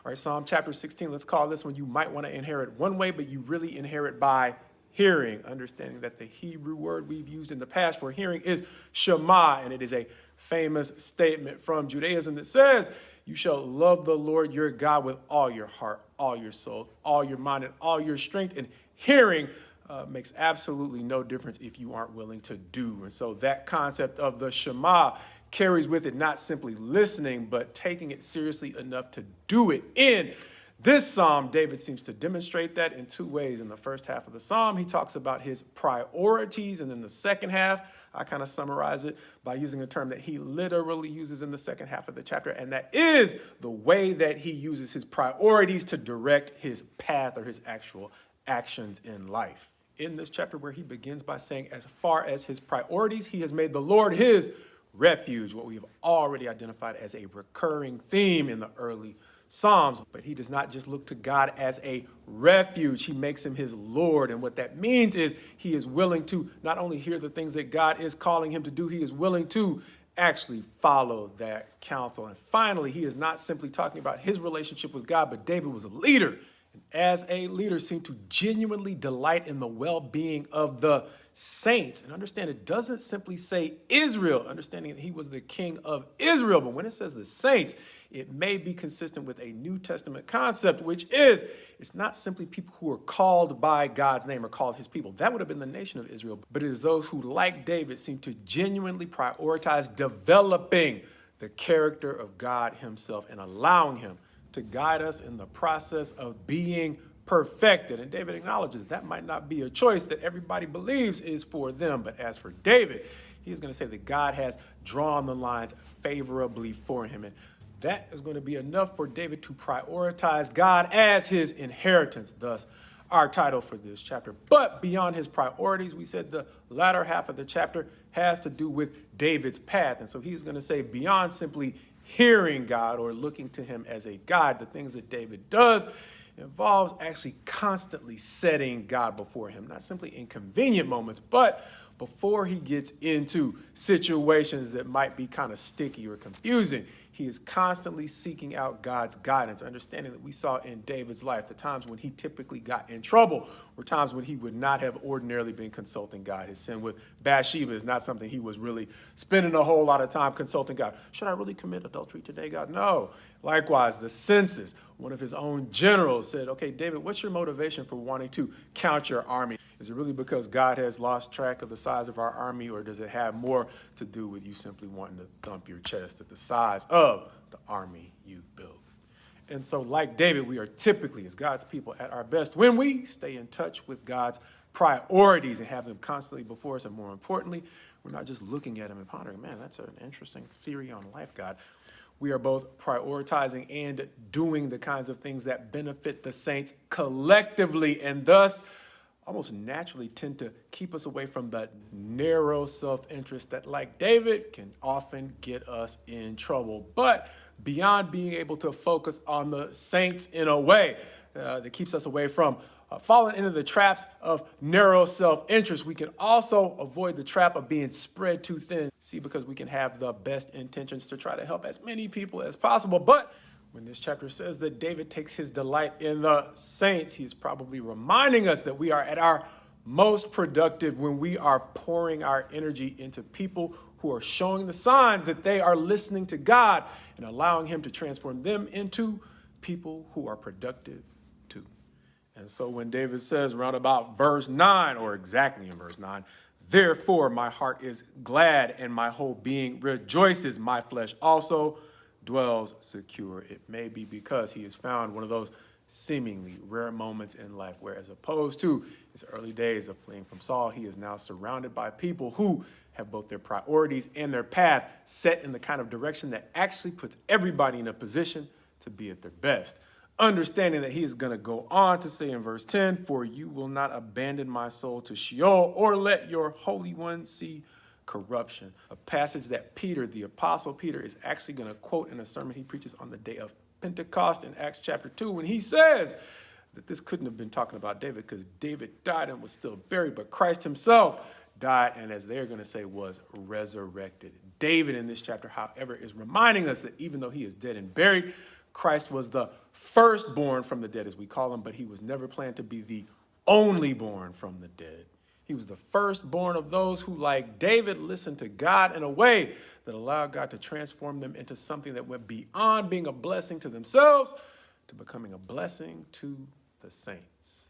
All right, Psalm chapter 16, let's call this one, you might want to inherit one way, but you really inherit by hearing, understanding that the Hebrew word we've used in the past for hearing is Shema, and it is a famous statement from Judaism that says, you shall love the Lord your God with all your heart, all your soul, all your mind, and all your strength. And hearing makes absolutely no difference if you aren't willing to do. And so that concept of the Shema carries with it not simply listening, but taking it seriously enough to do it. In this psalm, David seems to demonstrate that in two ways. In the first half of the psalm, he talks about his priorities. And in the second half, I kind of summarize it by using a term that he literally uses in the second half of the chapter. And that is the way that he uses his priorities to direct his path or his actual actions in life. In this chapter where he begins by saying, as far as his priorities, he has made the Lord his refuge, what we have already identified as a recurring theme in the early Psalms. But he does not just look to God as a refuge, he makes him his Lord. And what that means is he is willing to not only hear the things that God is calling him to do, he is willing to actually follow that counsel. And finally, he is not simply talking about his relationship with God, but David was a leader. And as a leader, seemed to genuinely delight in the well-being of the saints. And understand, it doesn't simply say Israel, understanding that he was the king of Israel. But when it says the saints, it may be consistent with a New Testament concept, which is, it's not simply people who are called by God's name or called his people. That would have been the nation of Israel. But it is those who, like David, seem to genuinely prioritize developing the character of God himself and allowing him to guide us in the process of being perfected. And David acknowledges that might not be a choice that everybody believes is for them. But as for David, he's going to say that God has drawn the lines favorably for him. And that is going to be enough for David to prioritize God as his inheritance, thus our title for this chapter. But beyond his priorities, we said the latter half of the chapter has to do with David's path. And so he's going to say beyond simply hearing God or looking to him as a guide, the things that David does involves actually constantly setting God before him, not simply in convenient moments, but before he gets into situations that might be kind of sticky or confusing. He is constantly seeking out God's guidance, understanding that we saw in David's life, the times when he typically got in trouble were times when he would not have ordinarily been consulting God. His sin with Bathsheba is not something he was really spending a whole lot of time consulting God. Should I really commit adultery today, God? No. Likewise, the census, one of his own generals said, okay, David, what's your motivation for wanting to count your army? Is it really because God has lost track of the size of our army, or does it have more to do with you simply wanting to thump your chest at the size of the army you've built? And so like David, we are typically, as God's people, at our best when we stay in touch with God's priorities and have them constantly before us. And more importantly, we're not just looking at them and pondering, man, that's an interesting theory on life, God. We are both prioritizing and doing the kinds of things that benefit the saints collectively, and thus almost naturally tend to keep us away from the narrow self-interest that, like David, can often get us in trouble. But beyond being able to focus on the saints in a way that keeps us away from falling into the traps of narrow self-interest, we can also avoid the trap of being spread too thin. See, because we can have the best intentions to try to help as many people as possible. But when this chapter says that David takes his delight in the saints, he is probably reminding us that we are at our most productive when we are pouring our energy into people who are showing the signs that they are listening to God and allowing him to transform them into people who are productive too. And so when David says around about verse 9, or exactly in verse 9, therefore my heart is glad and my whole being rejoices, my flesh also dwells secure. It may be because he has found one of those seemingly rare moments in life where, as opposed to his early days of fleeing from Saul, he is now surrounded by people who have both their priorities and their path set in the kind of direction that actually puts everybody in a position to be at their best. Understanding that he is going to go on to say in verse 10, for you will not abandon my soul to Sheol or let your Holy One see corruption. A passage that Peter, the Apostle Peter, is actually going to quote in a sermon he preaches on the day of Pentecost in Acts chapter 2, when he says that this couldn't have been talking about David because David died and was still buried, but Christ himself died and, as they're going to say, was resurrected. David in this chapter, however, is reminding us that even though he is dead and buried, Christ was the firstborn from the dead, as we call him, but he was never planned to be the only born from the dead. He was the firstborn of those who, like David, listened to God in a way that allowed God to transform them into something that went beyond being a blessing to themselves to becoming a blessing to the saints.